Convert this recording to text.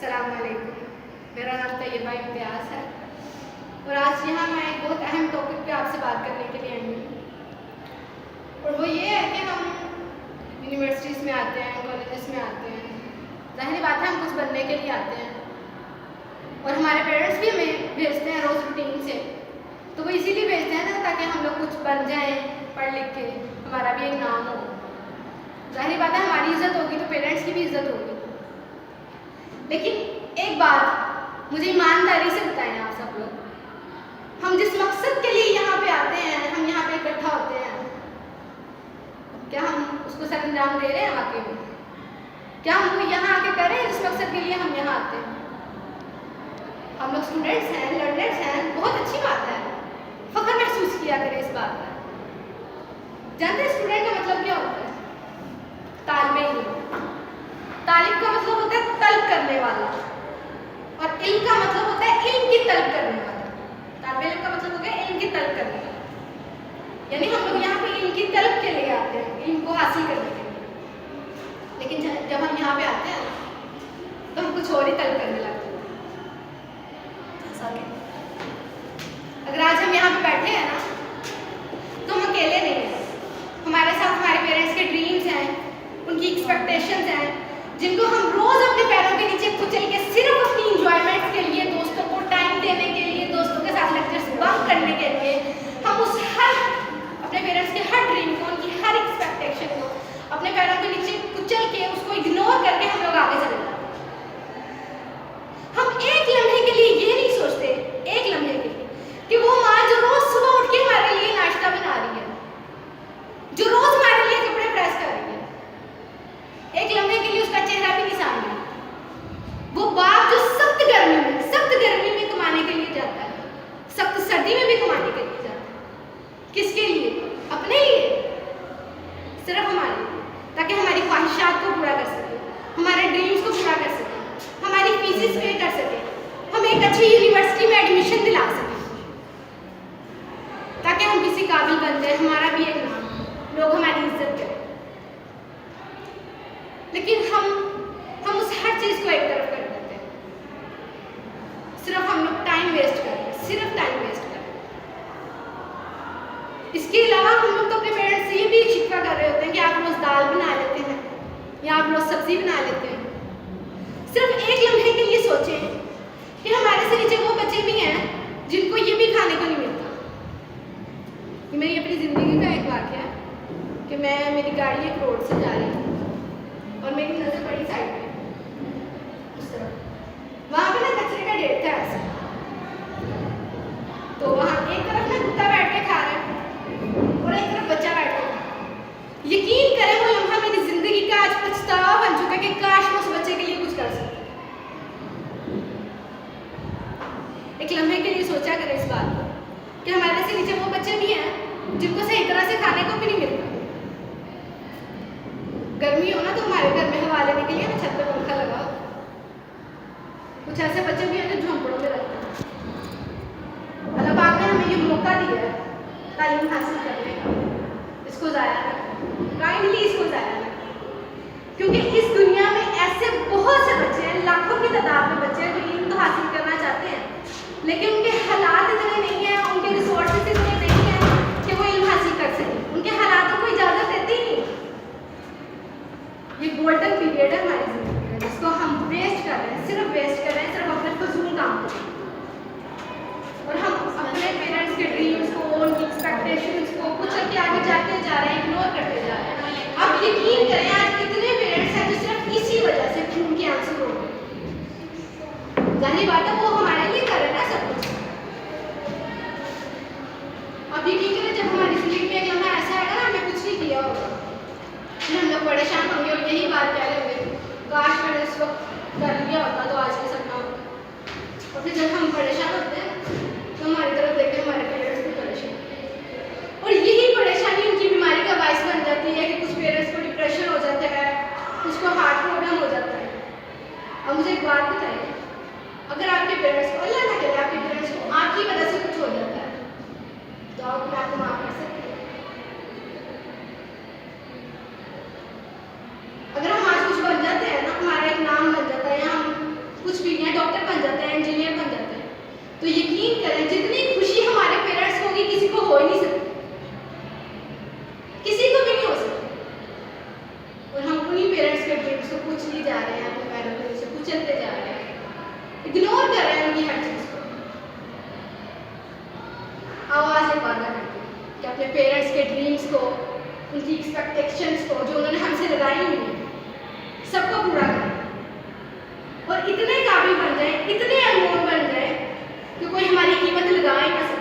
अस्सलाम वालेकुम। मेरा नाम तैयबा इम्तियाज़ है और आज यहाँ मैं एक बहुत अहम टॉपिक पे आपसे बात करने के लिए आई हूँ और वो ये है कि हम यूनिवर्सिटीज़ में आते हैं, कॉलेजेस में आते हैं, ज़ाहिर बात है हम कुछ बनने के लिए आते हैं और हमारे पेरेंट्स भी हमें भेजते हैं रोज़ रूटीन से, तो वो इसीलिए भेजते हैं ना ताकि हम लोग कुछ बन जाएँ, पढ़ लिख के हमारा भी एक नाम हो। ज़ाहिर बात है हमारी इज़्ज़त होगी तो पेरेंट्स की भी इज़्ज़त होगी। लेकिन एक बात मुझे ईमानदारी से बताएं आप सब लोग, हम जिस मकसद के लिए यहाँ पे आते हैं, हम यहाँ पे इकट्ठा होते हैं, क्या हम उसको सर अंजाम दे रहे हैं वाकई में? क्या हम वो यहाँ आके करें जिस मकसद के लिए हम यहाँ आते हैं? हम लोग स्टूडेंट्स हैं, लर्नर्स हैं, बहुत अच्छी बात है, फख्र महसूस किया करें इस बात का। जानते हैं स्टूडेंट का मतलब क्या होता है? तालिब इल्म। तालिब का मतलब होता है तलब करने वाला और इल्म का मतलब होता है इल्म की तलब करने वाला। तालिब इल्म का मतलब हो गया इल्म की तलब करने वाला, यानी हम लोग यहाँ पे इल्म की तलब के लिए आते हैं, इल्म को हासिल करने के लिए। लेकिन जब हम यहाँ पे आते हैं तो हम कुछ और ही तलब करने लगते हैं। अगर आज हम यहाँ पे बैठे हैं ना तो हम अकेले नहीं हैं, हमारे साथ हमारे पेरेंट्स के ड्रीम्स हैं, उनकी एक्सपेक्टेशंस हैं, जिनको हम रोज अपने पैरों के नीचे कुचल के सिर्फ अपनी इंजॉयमेंट के लिए, दोस्तों को टाइम देने के लिए, दोस्तों के साथ लेक्चर्स बंक करने के लिए, हम उस हर अपने पेरेंट्स के हर ड्रीम को, उनकी हर एक्सपेक्टेशन को अपने पैरों के नीचे कुचल के उसको इग्नोर करके हम लोग आगे चले जाते हैं। हम एक लम्हे के लिए ये नहीं सोचते, एक लम्हे के लिए, कि वो माँ जो रोज सुबह उठ के हमारे लिए नाश्ता बना रही है, जो रोज हमारे लिए कपड़े प्रेस कर रही है, एक लम्हे के लिए उसका चेहरा भी नहीं सामने। वो बाप जो सख्त गर्मी में कमाने के लिए जाता है, सख्त सर्दी में भी कमाने के लिए जाता है, किसके लिए? अपने लिए, सिर्फ हमारे लिए, ताकि हमारी ख्वाहिशात को पूरा कर सके, हमारे ड्रीम्स को पूरा कर सके, हमारी फीसेस पे कर सके, हम एक अच्छी यूनिवर्सिटी में एडमिशन दिला सके, ताकि हम किसी काबिल बन जाए, हमारा भी एक नाम, लोग हमारी इज्जत करें। लेकिन हम उस हर चीज़ को एक तरफ कर देते हैं, सिर्फ हम लोग टाइम वेस्ट कर रहे हैं, सिर्फ टाइम वेस्ट कर रहे हैं। इसके अलावा हम लोग तो अपने पेरेंट्स से ये भी शिकवा कर रहे होते हैं कि आप रोज़ दाल बना लेते हैं या आप रोज़ सब्जी बना लेते हैं। सिर्फ एक लम्हे के लिए सोचें कि हमारे से नीचे वो बच्चे भी हैं जिनको ये भी खाने को नहीं मिलता। ये मेरी अपनी ज़िंदगी का एक वाक़या है कि मेरी गाड़ी एक रोड से जा रही है और मेरी नज़र पड़ी साइड में उस तरफ, वहाँ पे ना कचरे का ढेर था ऐसे, तो वहाँ एक तरफ ना कुत्ता बैठ के खा रहा है और एक तरफ बच्चा बैठ के खा रहा है। यकीन करें वो लम्हा मेरी ज़िंदगी का आज पछतावा बन चुका है कि काश मैं उस बच्चे के लिए कुछ कर सकती। एक लम्हे के लिए सोचा करें इस बात को कि हमारे से नीचे वो बच्चे भी हैं जिनको सही तरह से खाने को भी नहीं मिलता। गर्मी हो ना तो हमारे घर में हवा लेने के लिए ना छत पे पंखा लगाओ। कुछ ऐसे बच्चे भी हैं जो झोंपड़ों में रहते हैं। अल्लाह पाक ने हमें ये मौका दिया है तालीम हासिल करने का, इसको ज़ाया ना करें, काइंडली इसको ज़ाया ना करें, क्योंकि इस दुनिया में ऐसे बहुत से बच्चे हैं, लाखों की तादाद में बच्चे हैं जो इल्म तो हासिल करना चाहते हैं, लेकिन उनके हालात इतने नहीं हैं, उनके रिसोर्सेज इतने नहीं हैं कि वो इल्म हासिल कर सकें। उनके हालातों को इजाज़त देती ही नहीं। ये गोल्डन पीरियड है हमारी ज़िंदगी का, जिसको हम वेस्ट कर रहे हैं, सिर्फ वेस्ट कर रहे हैं, सिर्फ अपने फजूल काम कर रहे हैं और हम अपने पेरेंट्स के ड्रीम्स को, उनकी एक्सपेक्टेशंस को कुचल के आगे जाते जा रहे हैं, इग्नोर करते जा रहे हैं। आप यकीन करें आज कितने पेरेंट्स हैं जो सिर्फ इसी वजह से खून के आंसू रो रहे हैं। जाहिर बात है वो हमारे लिए कर रहे हैं ना सब कुछ। अब यकीन करें जब हमारी ज़िंदगी में एक लम्हा ऐसा आएगा ना हमने कुछ नहीं किया होगा, फिर हम लोग परेशान होंगे और यही बात कह रहे होंगे काश मैंने उस वक्त कर लिया होता तो आज ये सब ना होता। और फिर जब हम परेशान होते हैं तो हमारी तरफ देख के हमारे पेरेंट्स भी परेशान होते, और यही परेशानी उनकी बीमारी का बायस बन जाती है कि कुछ पेरेंट्स को डिप्रेशन हो जाता है, कुछ को हार्ट प्रॉब्लम हो जाता है। अब मुझे एक बात बताइए, अगर आपके पेरेंट्स को, अल्लाह ना करे आपके पेरेंट्स को आपकी वजह से कुछ हो जाता है तो आप मैं आपको माफ़ कर सकते हैं? अगर हम आज कुछ बन जाते हैं ना, हमारा एक नाम बन जाता है, हम कुछ जितनी खुशी हमारे पेरेंट्स को होगी किसी को हो ही नहीं सकती, किसी को भी नहीं हो सकती। और हम उन्हीं पेरेंट्स के ड्रीम्स को कुछ नहीं जा रहे हैं, अपने पैरों के नीचे कुचलते जा रहे हैं, इग्नोर कर रहे हैं उनकी हर चीज़ को। आवाज़ एक वादा करती है कि अपने पेरेंट्स के ड्रीम्स को, उनकी एक्सपेक्टेशंस को जो उन्होंने हमसे लगाई हुई है, सबको पूरा करें और इतने काबिल बन जाए, इतने अनमोल बन जाए कि कोई हमारी कीमत लगा ही ना सके।